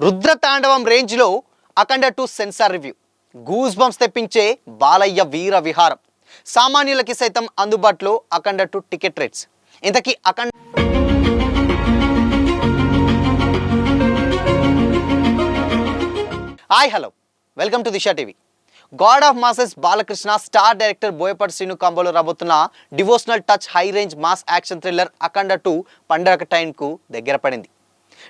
రుద్రతాండవం రేంజ్లో అఖండ 2 censor review. Goose bumps తెప్పించే బాలయ్య వీర విహారం. సామాన్యులకి సైతం అందుబాటులో అఖండ 2 టికెట్ రేట్స్. ఇంతకీ Akhanda hi hello, welcome to Disha TV. God of masses Balakrishna, star director Boyapati Srinu కాంబోలో రాబోతున్న devotional touch high range mass action thriller Akhanda 2 పండగ టైంకు దగ్గర పడింది.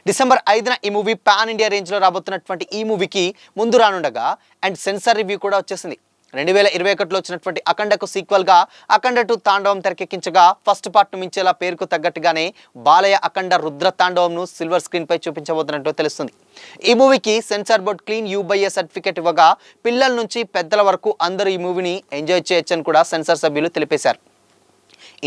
డిసెంబర్ 5న ఈ మూవీ పాన్ ఇండియా రేంజ్లో రాబోతున్నటువంటి ఈ మూవీకి ముందు రానుండగా అండ్ సెన్సార్ రివ్యూ కూడా వచ్చేసింది. 2021లో వచ్చినటువంటి అఖండకు సీక్వెల్గా అఖండ 2 తాండవం తెరకెక్కించగా ఫస్ట్ పార్ట్ను మించేలా పేరుకు తగ్గట్టుగానే బాలయ్య అఖండ రుద్ర తాండవంను సిల్వర్ స్క్రీన్పై చూపించబోతున్నట్టు తెలుస్తుంది. ఈ మూవీకి censor board clean U/A certificate ఇవ్వగా పిల్లల నుంచి పెద్దల వరకు అందరూ ఈ మూవీని ఎంజాయ్ చేయొచ్చని కూడా సెన్సార్ సభ్యులు తెలిపేశారు.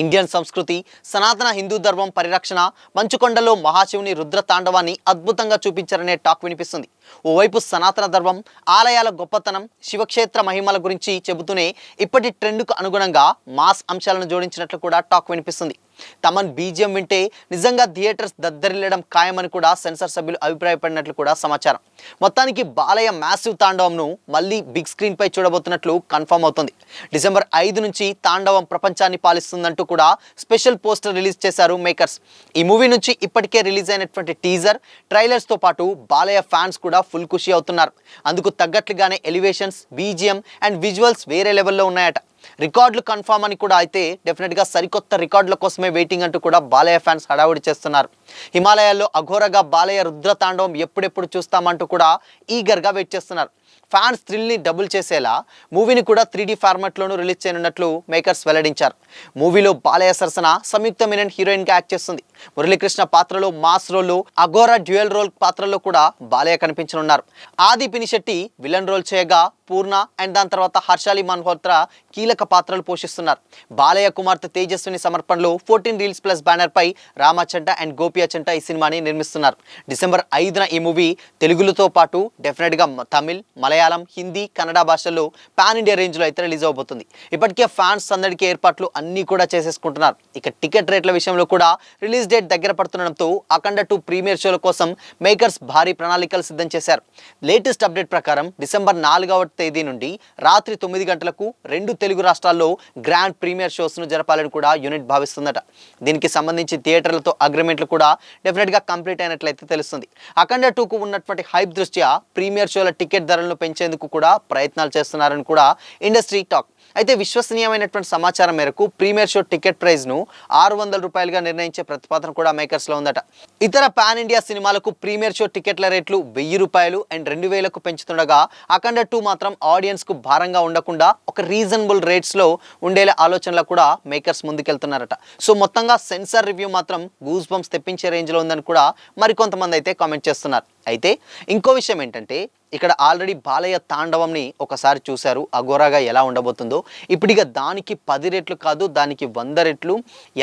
ఇండియన్ సంస్కృతి, సనాతన హిందూ ధర్మం పరిరక్షణ, మంచుకొండలో మహాశివుని రుద్ర తాండవాన్ని అద్భుతంగా చూపించారనే టాక్ వినిపిస్తుంది. ఓవైపు సనాతన ధర్మం, ఆలయాల గొప్పతనం, శివక్షేత్ర మహిమల గురించి చెబుతూనే ఇప్పటి ట్రెండ్కు అనుగుణంగా మాస్ అంశాలను జోడించినట్లు కూడా టాక్ వినిపిస్తుంది. తమన్ బీజియం వింటే నిజంగా థియేటర్స్ దద్దరిల్లడం ఖాయమని కూడా సెన్సార్ సభ్యులు అభిప్రాయపడినట్లు కూడా సమాచారం. మొత్తానికి బాలయ్య మ్యాసివ్ తాండవంను మళ్ళీ బిగ్ స్క్రీన్ పై చూడబోతున్నట్లు కన్ఫర్మ్ అవుతుంది. డిసెంబర్ 5 నుంచి తాండవం ప్రపంచాన్ని పాలిస్తుందంటూ కూడా స్పెషల్ పోస్టర్ రిలీజ్ చేశారు మేకర్స్. ఈ మూవీ నుంచి ఇప్పటికే రిలీజ్ అయినటువంటి టీజర్, ట్రైలర్స్తో పాటు బాలయ్య ఫ్యాన్స్ కూడా ఫుల్ ఖుషి అవుతున్నారు. అందుకు తగ్గట్లుగానే ఎలివేషన్స్, బీజిఎం అండ్ విజువల్స్ వేరే లెవెల్లో ఉన్నాయట. రికార్డులు కన్ఫామ్ అని కూడా అయితే డెఫినెట్గా సరికొత్త రికార్డుల కోసమే వెయిటింగ్ అంటూ కూడా బాలయ్య ఫ్యాన్స్ హడావుడి చేస్తున్నారు. హిమాలయాల్లో అఘోరగా బాలయ్య రుద్ర తాండవం ఎప్పుడెప్పుడు చూస్తామంటూ కూడా ఈగర్గా వెయిట్ చేస్తున్నారు. ఫ్యాన్స్ థ్రిల్ని డబుల్ చేసేలా మూవీని కూడా 3D ఫార్మాట్లోనూ రిలీజ్ చేయనున్నట్లు మేకర్స్ వెల్లడించారు. మూవీలో బాలయ్య సరసన సంయుక్త మీనన్ హీరోయిన్గా యాక్ట్ చేస్తుంది. మురళీకృష్ణ పాత్రలో mass role, Aghora dual role పాత్రలో కూడా బాలయ్య కనిపించనున్నారు. ఆది పినిశెట్టి విలన్ రోల్ చేయగా పూర్ణ అండ్ దాని తర్వాత హర్షాలి మల్హోత్రా కీలక పాత్రలు పోషిస్తున్నారు. బాలయ్య కుమార్తె తేజస్విని సమర్పణలో 14 reels plus banner pi రామచంట and Gopiya చంట ఈ సినిమాని నిర్మిస్తున్నారు. డిసెంబర్ 5న ఈ మూవీ తెలుగులతో పాటు డెఫినెట్గా తమిళ్, మలయాళం, హిందీ, కన్నడ భాషల్లో పాన్ ఇండియా రేంజ్లో అయితే రిలీజ్ అవబోతుంది. ఇప్పటికే ఫ్యాన్స్ సందడికి ఏర్పాట్లు అన్నీ కూడా చేసేసుకుంటున్నారు. ఇక టికెట్ రేట్ల విషయంలో కూడా రిలీజ్ డేట్ దగ్గర పడుతుండడంతో అఖండ 2 ప్రీమియర్ షోల కోసం మేకర్స్ భారీ ప్రణాళికలు సిద్ధం చేశారు. లేటెస్ట్ అప్డేట్ ప్రకారం డిసెంబర్ 4వ తేదీ నుండి రాత్రి 9 గంటలకు 2 తెలుగు రాష్ట్రాల్లో గ్రాండ్ ప్రీమియర్ షోస్ను జరపాలని కూడా యూనిట్ భావిస్తుందట. దీనికి సంబంధించి థియేటర్లతో అగ్రిమెంట్లు కూడా డెఫినెట్గా కంప్లీట్ అయినట్లయితే తెలుస్తుంది. అఖండ 2కు ఉన్నటువంటి హైప్ దృష్ట్యా ప్రీమియర్ షోల టికెట్ ధరలను పెంచేందుకు కూడా ప్రయత్నాలు చేస్తున్నారని కూడా ఇండస్ట్రీ టాక్. అయితే విశ్వసనీయమైనటువంటి సమాచారం మేరకు ప్రీమియర్ షో టికెట్ ప్రైస్ను 600 రూపాయలుగా నిర్ణయించే ప్రతిపాదన కూడా మేకర్స్లో ఉందట. ఇతర పాన్ ఇండియా సినిమాలకు ప్రీమియర్ షో టికెట్ల రేట్లు 1000 రూపాయలు అండ్ 2000కు పెంచుతుండగా అఖండ 2 మాత్రం ఆడియన్స్కు భారంగా ఉండకుండా ఒక రీజనబుల్ రేట్స్లో ఉండేలా ఆలోచనలో కూడా మేకర్స్ ముందుకెళ్తున్నారట. సో మొత్తంగా సెన్సార్ రివ్యూ మాత్రం గూస్ బంప్స్ తెప్పించే రేంజ్లో ఉందని కూడా మరికొంతమంది అయితే కామెంట్ చేస్తున్నారు. అయితే ఇంకో విషయం ఏంటంటే ఇక్కడ ఆల్రెడీ బాలయ్య తాండవంని ఒకసారి చూశారు, అఘోరాగా ఎలా ఉండబోతుందో. ఇప్పుడు ఇక దానికి 10 రెట్లు కాదు, దానికి 100 రెట్లు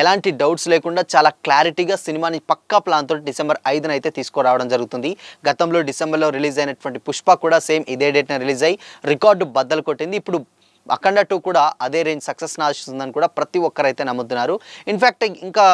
ఎలాంటి డౌట్స్ లేకుండా చాలా క్లారిటీగా సినిమాని పక్కా ప్లాన్తో డిసెంబర్ 5న అయితే తీసుకురావడం జరుగుతుంది. గతంలో డిసెంబర్లో రిలీజ్ అయినటువంటి పుష్ప కూడా సేమ్ ఇదే డేట్న రిలీజ్ అయ్యి రికార్డు బద్దలు కొట్టింది. ఇప్పుడు అఖండ 2 కూడా అదే రేంజ్ సక్సెస్ ఆశిస్తుందని కూడా ప్రతి ఒక్కరైతే నమ్ముతున్నారు. ఇన్ఫ్యాక్ట్ ఇంకా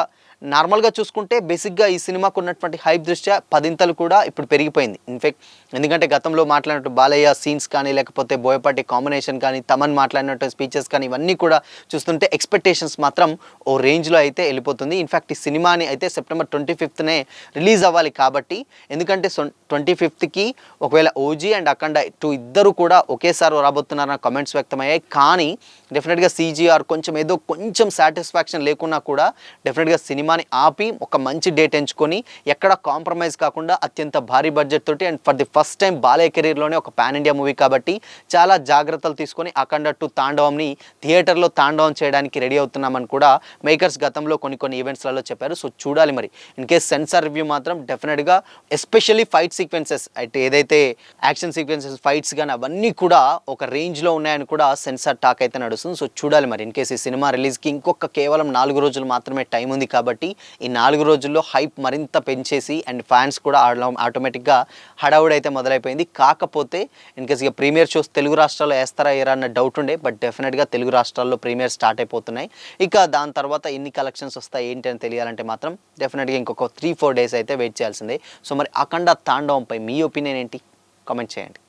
నార్మల్గా చూసుకుంటే బేసిక్గా ఈ సినిమాకు ఉన్నటువంటి హైప్ దృష్ట్యా 10 కూడా ఇప్పుడు పెరిగిపోయింది. ఇన్ఫ్యాక్ట్ ఎందుకంటే గతంలో మాట్లాడినట్టు బాలయ్య సీన్స్ కానీ, లేకపోతే బోయపాటి కాంబినేషన్ కానీ, తమన్ మాట్లాడినట్టు స్పీచెస్ కానీ ఇవన్నీ కూడా చూస్తుంటే ఎక్స్పెక్టేషన్స్ మాత్రం ఓ రేంజ్లో అయితే వెళ్ళిపోతుంది. ఇన్ఫ్యాక్ట్ ఈ సినిమాని అయితే సెప్టెంబర్ 25నే రిలీజ్ అవ్వాలి కాబట్టి, ఎందుకంటే 25కి ఒకవేళ ఓజీ అండ్ అఖండ 2 ఇద్దరు కూడా ఒకేసారి రాబోతున్నారన్న కామెంట్స్ వ్యక్తమయ్యాయి. కానీ డెఫినెట్గా CGR కొంచెం సాటిస్ఫాక్షన్ లేకున్నా కూడా డెఫినెట్గా సినిమాని ఆపి ఒక మంచి డేట్ ఎంచుకొని ఎక్కడ కాంప్రమైజ్ కాకుండా అత్యంత భారీ బడ్జెట్ తోటి and for the first time Balayya కెరీర్లోనే ఒక పాన్ ఇండియా మూవీ కాబట్టి చాలా జాగ్రత్తలు తీసుకొని అఖండ 2 తాండవంని థియేటర్లో తాండవం చేయడానికి రెడీ అవుతున్నామని కూడా మేకర్స్ గతంలో కొన్ని ఈవెంట్స్లలో చెప్పారు. సో చూడాలి మరి. ఇన్ కేస్ సెన్సార్ రివ్యూ మాత్రం డెఫినెట్గా ఎస్పెషల్లీ ఫైట్ సీక్వెన్సెస్ అయితే ఏదైతే యాక్షన్ సీక్వెన్సెస్, ఫైట్స్ కానీ అవన్నీ కూడా ఒక రేంజ్లో ఉన్నాయని కూడా సెన్సార్ టాక్ అయితే నడుస్తుంది. సో చూడాలి మరి. ఇన్ కేస్ ఈ సినిమా రిలీజ్కి ఇంకొక కేవలం 4 రోజులు మాత్రమే టైం ఉంది కాబట్టి కాబట్టి ఈ 4 రోజుల్లో హైప్ మరింత పెంచేసి అండ్ ఫ్యాన్స్ కూడా ఆటోమేటిక్గా హడావుడైతే మొదలైపోయింది. కాకపోతే ఇన్కేస్ ఇక ప్రీమియర్ షోస్ తెలుగు రాష్ట్రాల్లో వేస్తారా ఏరా అన్న డౌట్ ఉండే, బట్ డెఫినెట్గా తెలుగు రాష్ట్రాల్లో ప్రీమియర్ స్టార్ట్ అయిపోతున్నాయి. ఇక దాని తర్వాత ఎన్ని కలెక్షన్స్ వస్తాయి ఏంటి అని తెలియాలంటే మాత్రం డెఫినెట్గా ఇంకొక 3-4 డేస్ అయితే వెయిట్ చేయాల్సిందే. సో మరి అఖండ తాండవంపై మీ ఒపీనియన్ ఏంటి? కామెంట్ చేయండి.